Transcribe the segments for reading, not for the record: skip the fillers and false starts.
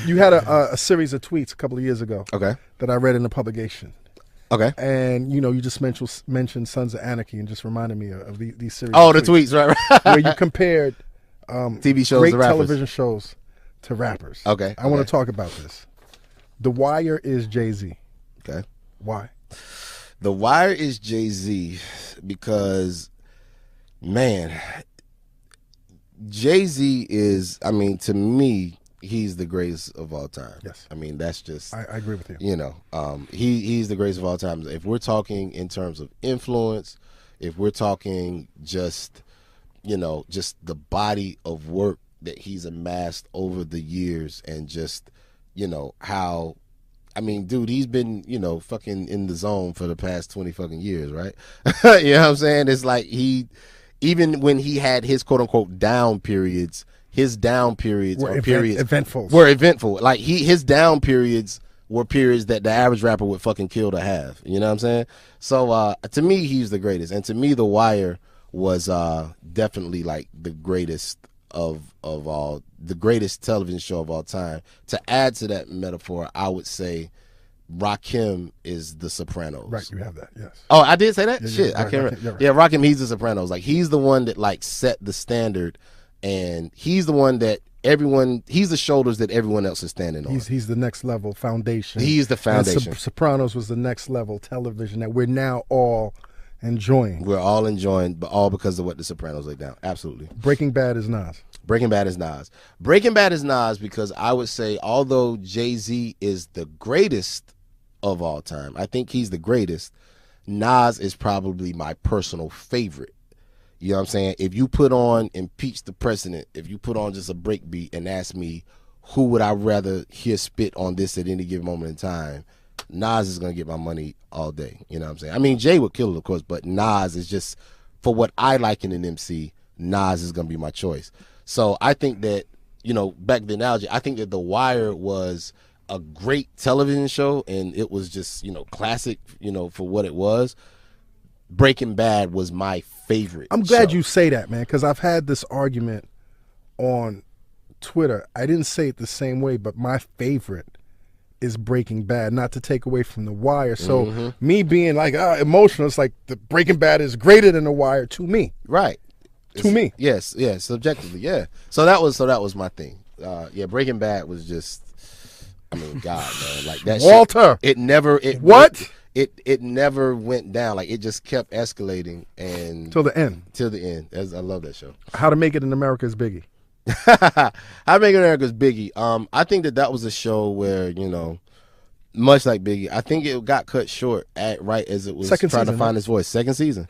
You had a series of tweets a couple of years ago. Okay. That I read in the publication. Okay. And you just mentioned Sons of Anarchy, and just reminded me of these series. Oh, of the tweets, right? Where you compared TV shows great to rappers. television shows to rappers. Okay. I want to talk about this. The Wire is Jay-Z. Okay. Why? The Wire is Jay-Z because, man, Jay-Z is, I mean, to me, he's the greatest of all time. Yes. I mean, that's just... I agree with you. You know, he's the greatest of all time. If we're talking in terms of influence, if we're talking just, just the body of work that he's amassed over the years and just, how... I mean, dude, he's been, fucking in the zone for the past 20 fucking years, right? You know what I'm saying? It's like even when he had his quote unquote down periods, his down periods were eventful. Like his down periods were periods that the average rapper would fucking kill to have. You know what I'm saying? So to me, he's the greatest. And to me, The Wire was definitely like the greatest of all, the greatest television show of all time. To add to that metaphor, I would say Rakim is The Sopranos. Right, you have that, yes. Oh, I did say that? Yeah, Shit, right, I can't right, remember. right. Yeah, Rakim, he's The Sopranos. Like, he's the one that, like, set the standard, and he's the one that he's the shoulders that everyone else is standing on. He's the next level foundation. He's the foundation. And Sopranos was the next level television that we're now all enjoying. We're all enjoying, but all because of what The Sopranos laid down. Absolutely. Breaking Bad is Nas. Breaking Bad is Nas. Breaking Bad is Nas because I would say, although Jay-Z is the greatest of all time, I think he's the greatest, Nas is probably my personal favorite. You know what I'm saying? If you put on Impeach the President, if you put on just a break beat and ask me who would I rather hear spit on this at any given moment in time, Nas is going to get my money all day. You know what I'm saying? I mean, Jay would kill it, of course, but Nas is just, for what I like in an MC, Nas is going to be my choice. So I think that, back to the analogy, I think that The Wire was a great television show, and it was just, classic, for what it was. Breaking Bad was my favorite. I'm glad you say that, man, because I've had this argument on Twitter. I didn't say it the same way, but my favorite is Breaking Bad, not to take away from The Wire. So me being like emotional, it's like the Breaking Bad is greater than The Wire to me. Right. To me. Yes, subjectively, yeah. So that was my thing. Breaking Bad was just, I mean, God, man, like that Walter. Shit, it never went down. Like, it just kept escalating and till the end. I love that show. How to Make It in America is Biggie. How to Make It in America is Biggie. I think that was a show where, much like Biggie, I think it got cut short right as it was trying to find its voice. Second season,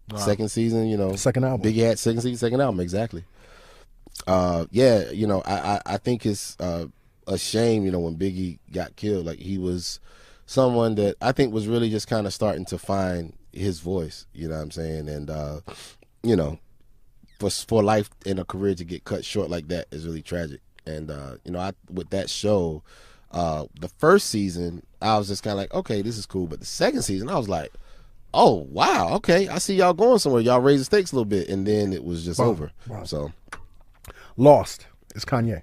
Wow. Second season, second album. Biggie had second season, second album, exactly. I think it's a shame, when Biggie got killed. Like, he was someone that I think was really just kind of starting to find his voice, you know what I'm saying? And, for life and a career to get cut short like that is really tragic. And, with that show, the first season, I was just kind of like, okay, this is cool. But the second season, I was like, oh, wow, okay, I see y'all going somewhere. Y'all raise the stakes a little bit. And then it was just over. Wow. So, Lost is Kanye.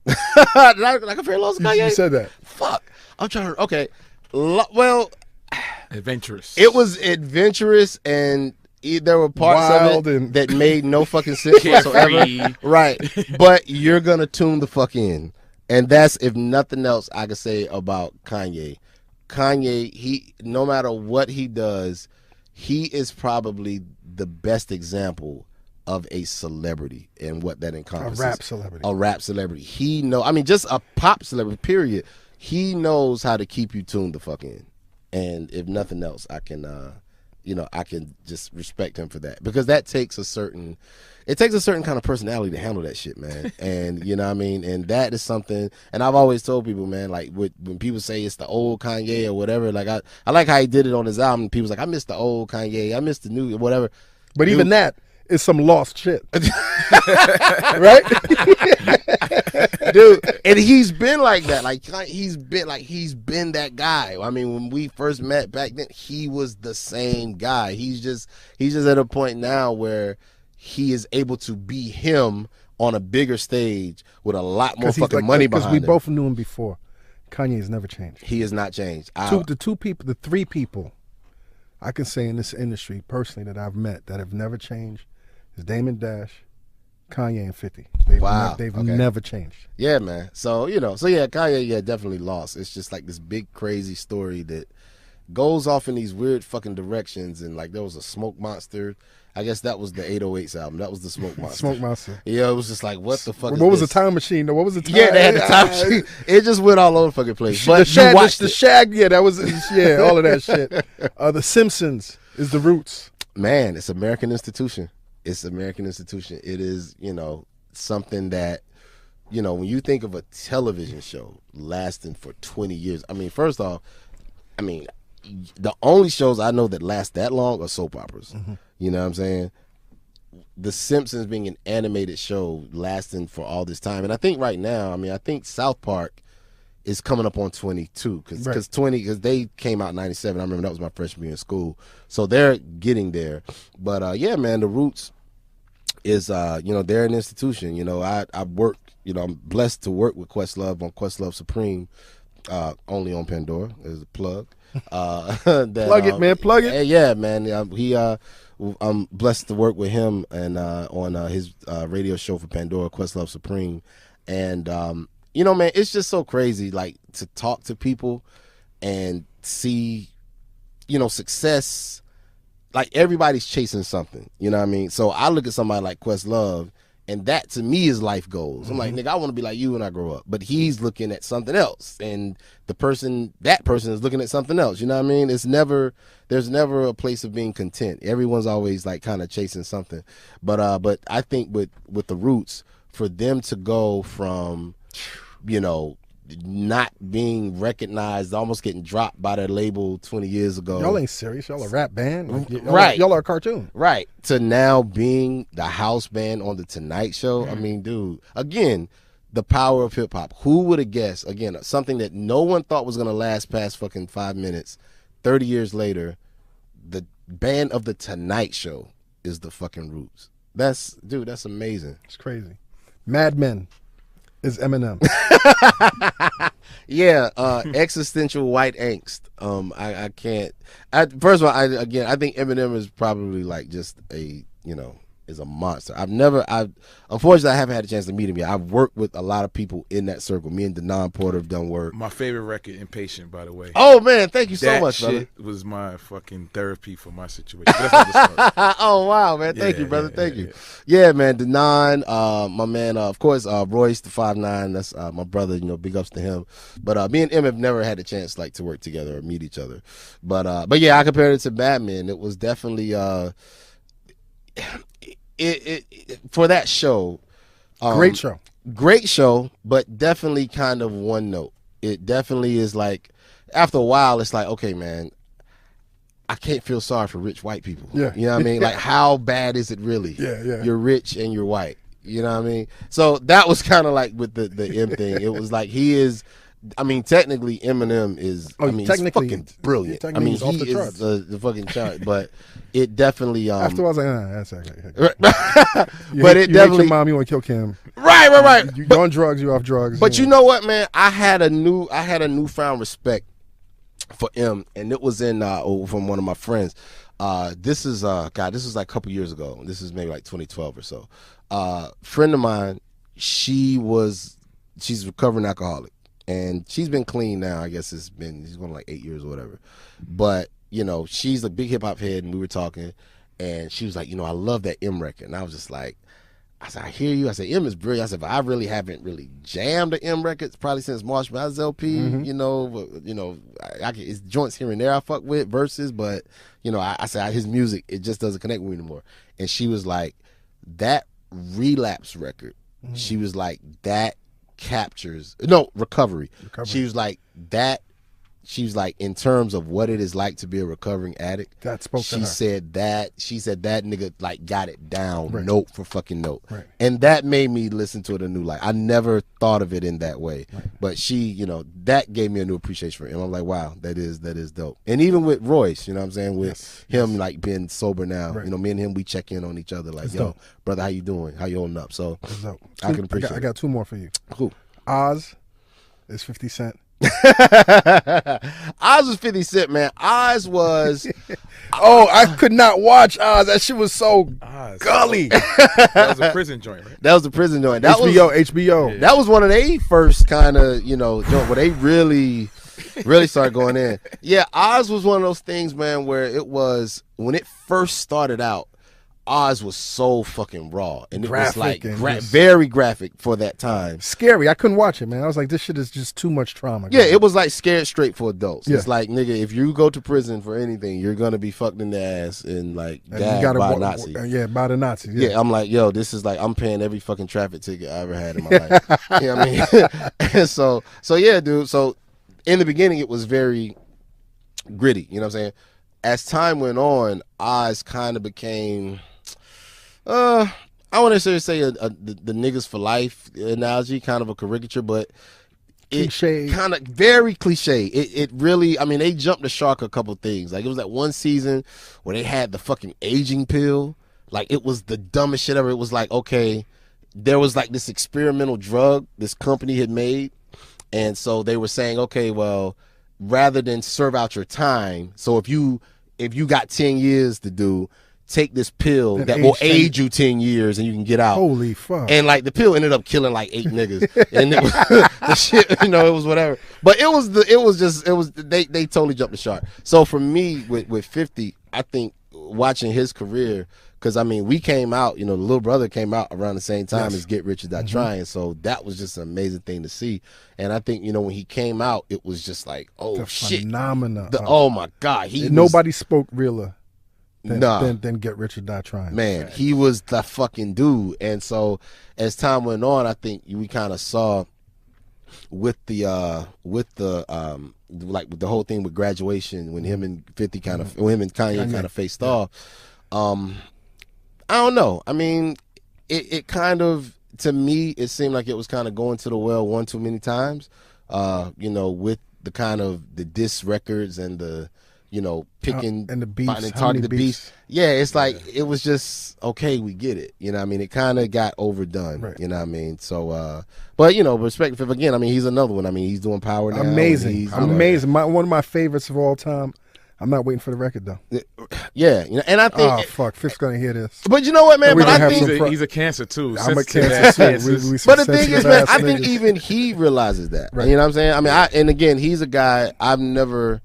Did I compare Lost to Kanye? You said that. Fuck. I'm trying to, okay. Well, adventurous. It was adventurous, and there were parts of it that made no fucking sense whatsoever. Right. But you're going to tune the fuck in. And that's, if nothing else, I could say about Kanye. Kanye, he, no matter what he does, he is probably the best example of a celebrity and what that encompasses. A rap celebrity. Just a pop celebrity, period. He knows how to keep you tuned the fuck in. And if nothing else, I can just respect him for that. Because that takes a certain kind of personality to handle that shit, man. And you know what I mean? And that is something, and I've always told people, man, like when people say it's the old Kanye or whatever, like I like how he did it on his album. People's like, I miss the old Kanye, I miss the new, whatever. But even that is some lost shit. Right? Dude, and he's been like that. Like he's been that guy. I mean, when we first met back then, he was the same guy. He's just at a point now where he is able to be him on a bigger stage with a lot more fucking money behind him. Because we both knew him before. Kanye has never changed. He has not changed. The three people I can say in this industry personally that I've met that have never changed is Damon Dash, Kanye, and 50. They've never changed. Yeah, man. So, Kanye, definitely lost. It's just like this big, crazy story that goes off in these weird fucking directions. And like there was a Smoke Monster. I guess that was the 808s album. That was the Smoke Monster. Smoke Monster. Yeah, it was just like, what the fuck What was the Time Machine? What was the time? Yeah, they had the Time Machine. It just went all over the fucking place. But the Shag, yeah, that was, all of that shit. The Simpsons is the Roots. Man, it's American institution. It's American institution. It is, something that, when you think of a television show lasting for 20 years, I mean, first off, the only shows I know that last that long are soap operas. Mm-hmm. You know what I'm saying? The Simpsons being an animated show lasting for all this time. And I think right now, I think South Park is coming up on 22 because they came out in 97. I remember that was my freshman year in school. So they're getting there. But yeah, man, the Roots is, they're an institution. I work, I'm blessed to work with Questlove on Questlove Supreme, only on Pandora as a plug. Plug it, man. Plug it. Yeah, man. I'm blessed to work with him and on his radio show for Pandora, Questlove Supreme, and man, it's just so crazy, like to talk to people and see, success. Like everybody's chasing something, you know what I mean? So I look at somebody like Questlove, and that to me is life goals. I'm like, nigga, I want to be like you when I grow up. But he's looking at something else, and that person is looking at something else. You know what I mean? There's never a place of being content. Everyone's always like kind of chasing something. But I think with the Roots, for them to go from, not being recognized, almost getting dropped by their label 20 years ago. Y'all ain't serious. Y'all a rap band. Right. Y'all are a cartoon. Right. To now being the house band on the Tonight Show. I mean, dude, again, the power of hip hop. Who would have guessed, again, something that no one thought was going to last past fucking 5 minutes, 30 years later, the band of the Tonight Show is the fucking Roots. That's amazing. It's crazy. Mad Men is Eminem. Yeah, existential white angst. I can't. First of all, I think Eminem is probably like just a is a monster. Unfortunately, I haven't had a chance to meet him yet. I've worked with a lot of people in that circle. Me and Denon Porter have done work. My favorite record, Impatient, by the way. Oh man, thank you so much, brother. That shit was my fucking therapy for my situation. Oh wow, man, thank you, brother, thank you. Yeah, man, Denon, my man, of course, Royce the 5'9", that's my brother. Big ups to him. But me and him have never had a chance like to work together or meet each other. But yeah, I compared it to Batman. It was definitely it for that show. Great show, but definitely kind of one note. It definitely is like, after a while, it's like, okay, man, I can't feel sorry for rich white people. Yeah. You know what I mean? Like, how bad is it really? Yeah. You're rich and you're white. You know what I mean? So that was kind of like with the M thing. It was like he is. Technically, Eminem is. He's fucking brilliant. He's off the charts. The fucking chart, but it definitely. After I was like, that's okay. But it definitely. Hate your mom, you want to kill Kim. Right. You're on drugs. You're off drugs. But you know what, man? I had a newfound respect for M, and it was in from one of my friends. This is this was like a couple years ago. This is maybe like 2012 or so. Friend of mine, she's a recovering alcoholic. And she's been clean now. I guess she's going like 8 years or whatever. But, she's a big hip hop head, and we were talking, and she was like, I love that M record. And I was just like, I said, I hear you. I said, M is brilliant. I said, but I really haven't really jammed an M record probably since Marshmallow's LP. It's joints here and there I fuck with, verses, but, I said, his music, it just doesn't connect with me anymore. And she was like, that Relapse record, she was like, that captures recovery. She was like, that she was like, in terms of what it is like to be a recovering addict, that spoke to her. She said that nigga like got it down, right. note for fucking note. Right. And that made me listen to it a new light. I never thought of it in that way. Right. But she, you know, that gave me a new appreciation for him. I'm like, wow, that is dope. And even with Royce, you know what I'm saying, with him like being sober now, right. You know, me and him, we check in on each other like, that's yo, dope. Brother, how you doing? How you holding up? So I can appreciate it. I got 2 more for you. Cool. Oz is 50 Cent. Oz was 50 Cent, man. Oz was I could not watch Oz. That shit was so gully. That was a prison joint, right? That was a prison joint. That HBO. Yeah. That was one of their first kind of, you know, where they really started going in. Yeah, Oz was one of those things, man, where it was, when it first started out, Oz was so fucking raw, and it graphic was like very graphic for that time. Scary. I couldn't watch it, man. I was like, this shit is just too much trauma. Yeah, it was like Scared Straight for adults. Yeah. It's like, nigga, if you go to prison for anything, you're gonna be fucked in the ass and like gagged by a Nazi. By the Nazis. Yeah, I'm like, yo, this is like, I'm paying every fucking traffic ticket I ever had in my life. You know what I mean? And so yeah, dude. So in the beginning, it was very gritty. You know what I'm saying? As time went on, Oz kind of became, I wouldn't necessarily say the niggas for life analogy, kind of a caricature, but cliche. Kind of very cliche. It really, I mean, they jumped the shark a couple things. Like, it was that one season where they had the fucking aging pill. Like, it was the dumbest shit ever. It was like, okay, there was like this experimental drug this company had made, and so they were saying, okay, well, rather than serve out your time, so if you got 10 years to do, take this pill that will age you 10 years and you can get out. Holy fuck. And like, the pill ended up killing like 8 niggas. And it was the shit, you know, it was whatever. But they totally jumped the shark. So for me with 50, I think watching his career, because I mean, we came out, you know, the little brother came out around the same time as Get Rich or Die Trying. So that was just an amazing thing to see. And I think, you know, when he came out, it was just like, oh the shit. Phenomenon. Oh my God. Nobody spoke realer than Get Rich or Die Trying. Man, he was the fucking dude. And so as time went on, I think we kind of saw with the like with the whole thing with Graduation, when him and 50 kind of, when him and Kanye kind of faced off. I don't know. I mean, it kind of, to me, it seemed like it was kind of going to the well one too many times. You know, with the kind of the diss records and the, you know, picking and the beats, and targeting the beats. Yeah, it's like, it was just, okay, we get it. You know what I mean? It kind of got overdone. Right. You know what I mean? So, but, you know, respect for him again. I mean, he's another one. I mean, he's doing Power now. Amazing. One of my favorites of all time. I'm not waiting for the record though. Yeah, you know, and I think, oh fuck, Fifth's gonna hear this. But you know what, man? But I think he's a cancer too. I'm a cancer too. But the thing is, man, I think even he realizes that. Right. You know what I'm saying? I mean, and again, he's a guy I've never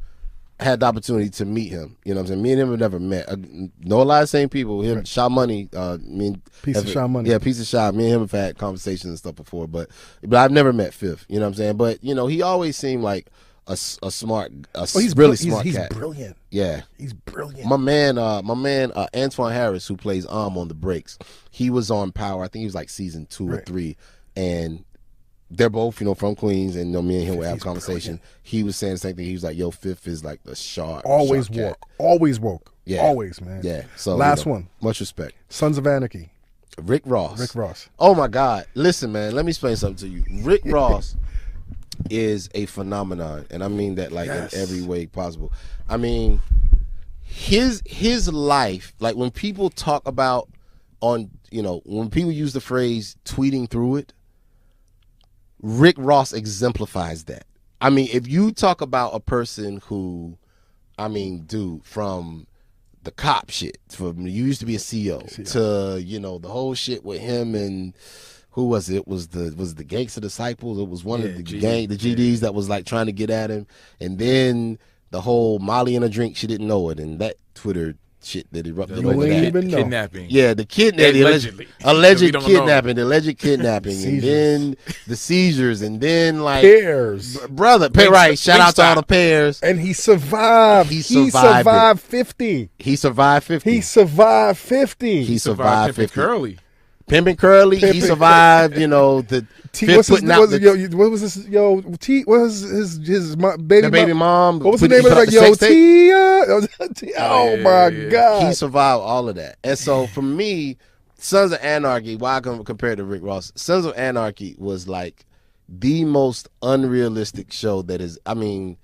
had the opportunity to meet him. You know what I'm saying? Me and him have never met. Know a lot of same people. Him, Sha Money. Piece of Sha Money. Yeah, Piece of Sha. Me and him have had conversations and stuff before, but I've never met Fifth. You know what I'm saying? But you know, he always seemed like a smart, he's really smart cat. He's brilliant. Yeah, he's brilliant. My man, Antoine Harris, who plays on the Breaks, he was on Power. I think he was like season 2 or 3, and they're both, you know, from Queens, and you know, me and him would have a conversation. Brilliant. He was saying the same thing. He was like, "Yo, Fifth is like the sharp, always woke, always woke, yeah, always, man." Yeah. So last one, much respect. Sons of Anarchy. Rick Ross. Oh my God! Listen, man. Let me explain something to you. Rick Ross is a phenomenon, and I mean that like in every way possible. I mean, his life, like when people talk about when people use the phrase tweeting through it, Rick Ross exemplifies that. I mean, if you talk about a person who, I mean, dude, from the cop shit, from you used to be a CEO to, you know, the whole shit with him and who was it? It was the Gangster Disciples. It was one of the GDs that was like trying to get at him, and then the whole Molly in a drink, she didn't know it, and that Twitter shit that erupted over that kidnapping. Yeah, the kidnapping, alleged kidnapping, and then the seizures, and then like Pears, brother, right? Shout out to all the Pears. And he survived. He survived 50. He survived 50. He survived 50. He survived 50. Curly. Pimpin' Curly, he survived. You know the what was his baby mom? What was the name of it? Like Tia. Oh my God, he survived all of that. And so for me, Sons of Anarchy, why I compare it to Rick Ross, Sons of Anarchy was like the most unrealistic show that is. I mean,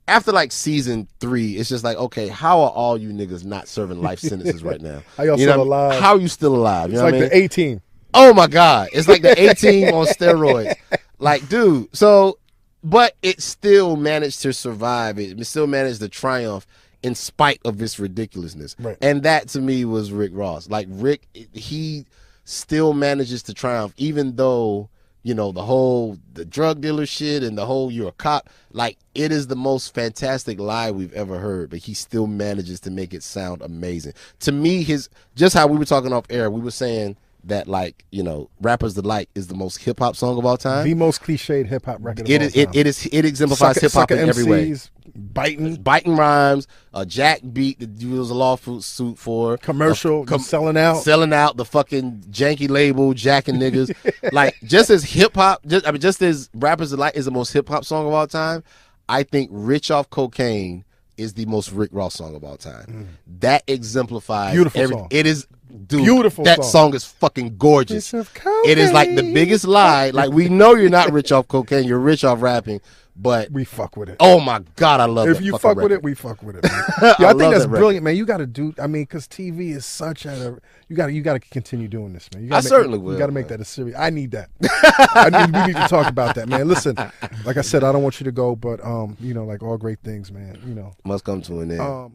after like season 3, it's just like, okay, how are all you niggas not serving life sentences right now? How y'all still alive? How are you still alive? You it's know like what I mean? The A-Team. Oh my God, it's like the A-Team on steroids. Like, dude. So, but it still managed to survive. It still managed to triumph in spite of its ridiculousness. Right. And that to me was Rick Ross. Like Rick, he still manages to triumph, even though, you know, the drug dealer shit and the whole you're a cop. Like, it is the most fantastic lie we've ever heard, but he still manages to make it sound amazing. To me, just how we were talking off air, we were saying that, like, you know, Rapper's Delight is the most hip hop song of all time. The most cliched hip hop record of all time. It exemplifies hip hop in every way. Biting rhymes, a Jack beat that you was a lawsuit for, commercial, selling out the fucking janky label, jacking niggas. Like, just as hip hop, just as Rapper's Delight is the most hip hop song of all time, I think Rich Off Cocaine is the most Rick Ross song of all time. That exemplifies beautiful song. It is. Dude, beautiful that song is fucking gorgeous. It is like the biggest lie. Like, we know you're not rich off cocaine, you're rich off rapping, but we fuck with it. Oh my God, I love it. If you fuck with it, we fuck with it, man. Yeah, I think that's brilliant, man. You got to do. I mean, because TV is such a. You got to continue doing this, man. I certainly will. You got to make that a series. I need that. We need to talk about that, man. Listen, like I said, I don't want you to go, but you know, like all great things, man. You know, must come to an end.